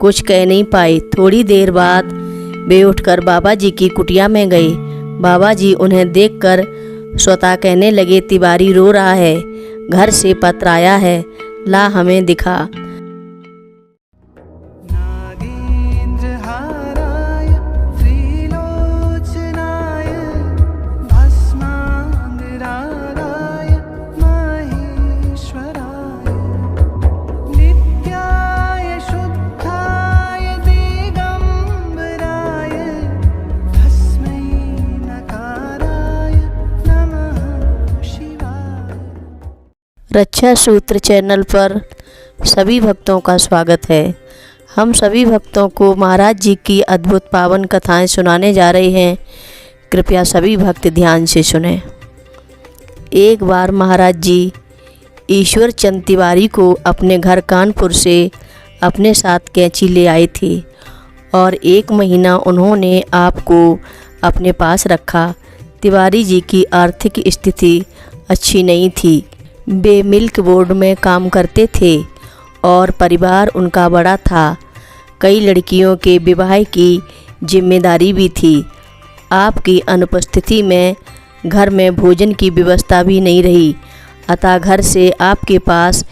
कुछ कह नहीं पाए। थोड़ी देर बाद वे उठकर बाबा जी की कुटिया में गए। बाबा जी उन्हें देखकर स्वतः कहने लगे, तिवारी रो रहा है, घर से पत्र आया है, ला हमें दिखा। रक्षा सूत्र चैनल पर सभी भक्तों का स्वागत है। हम सभी भक्तों को महाराज जी की अद्भुत पावन कथाएं सुनाने जा रहे हैं। कृपया सभी भक्त ध्यान से सुनें। एक बार महाराज जी ईश्वर चंद तिवारी को अपने घर कानपुर से अपने साथ कैंची ले आए थे और 1 महीना उन्होंने आपको अपने पास रखा। तिवारी जी की आर्थिक स्थिति अच्छी नहीं थी। वे मिल्क बोर्ड में काम करते थे और परिवार उनका बड़ा था। कई लड़कियों के विवाह की जिम्मेदारी भी थी। आपकी अनुपस्थिति में घर में भोजन की व्यवस्था भी नहीं रही। अतः घर से आपके पास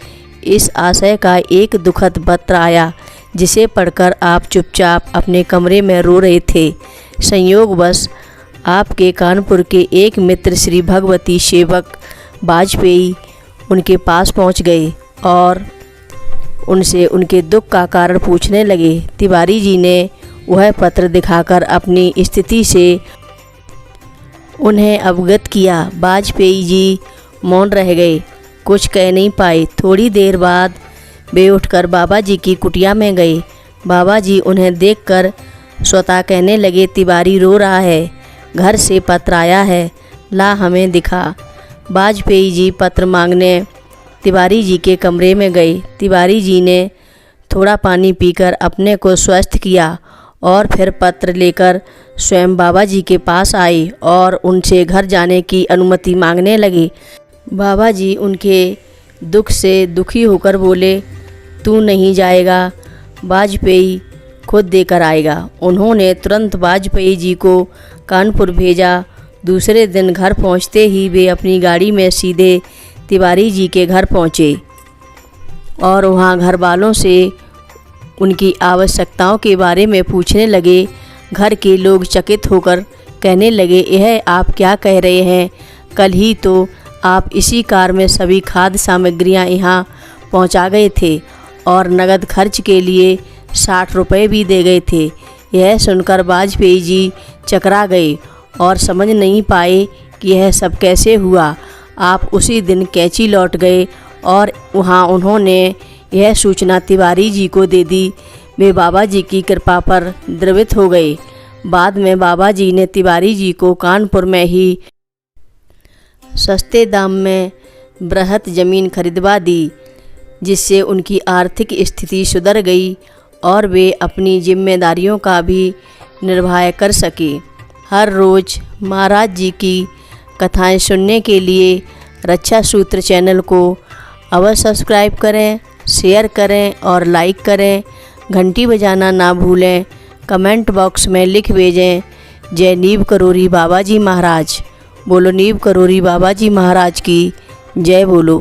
इस आशय का एक दुखद पत्र आया, जिसे पढ़कर आप चुपचाप अपने कमरे में रो रहे थे। संयोगवश आपके कानपुर के एक मित्र श्री भगवती सेवक वाजपेयी उनके पास पहुंच गए और उनसे उनके दुख का कारण पूछने लगे। तिवारी जी ने वह पत्र दिखाकर अपनी स्थिति से उन्हें अवगत किया। वाजपेयी जी मौन रह गए, कुछ कह नहीं पाए। थोड़ी देर बाद वे उठकर बाबा जी की कुटिया में गए। बाबा जी उन्हें देखकर स्वतः कहने लगे, तिवारी रो रहा है, घर से पत्र आया है, ला हमें दिखा। वाजपेयी जी पत्र मांगने तिवारी जी के कमरे में गए। तिवारी जी ने थोड़ा पानी पीकर अपने को स्वस्थ किया और फिर पत्र लेकर स्वयं बाबा जी के पास आए और उनसे घर जाने की अनुमति मांगने लगे। बाबा जी उनके दुख से दुखी होकर बोले, तू नहीं जाएगा, वाजपेयी खुद देकर आएगा। उन्होंने तुरंत वाजपेयी जी को कानपुर भेजा। दूसरे दिन घर पहुंचते ही वे अपनी गाड़ी में सीधे तिवारी जी के घर पहुंचे और वहां घर वालों से उनकी आवश्यकताओं के बारे में पूछने लगे। घर के लोग चकित होकर कहने लगे, यह आप क्या कह रहे हैं? कल ही तो आप इसी कार में सभी खाद्य सामग्रियां यहां पहुंचा गए थे और नगद खर्च के लिए 60 रुपये भी दे गए थे। यह सुनकर वाजपेयी जी चकरा गए और समझ नहीं पाए कि यह सब कैसे हुआ। आप उसी दिन कैंची लौट गए और वहां उन्होंने यह सूचना तिवारी जी को दे दी। वे बाबा जी की कृपा पर द्रवित हो गए। बाद में बाबा जी ने तिवारी जी को कानपुर में ही सस्ते दाम में बृहत ज़मीन खरीदवा दी, जिससे उनकी आर्थिक स्थिति सुधर गई और वे अपनी जिम्मेदारियों का भी निर्वाह कर सके। हर रोज़ महाराज जी की कथाएं सुनने के लिए रक्षा सूत्र चैनल को अवश्य सब्सक्राइब करें, शेयर करें और लाइक करें। घंटी बजाना ना भूलें। कमेंट बॉक्स में लिख भेजें, जय नीव करोरी बाबा जी महाराज। बोलो नीव करोरी बाबा जी महाराज की जय बोलो।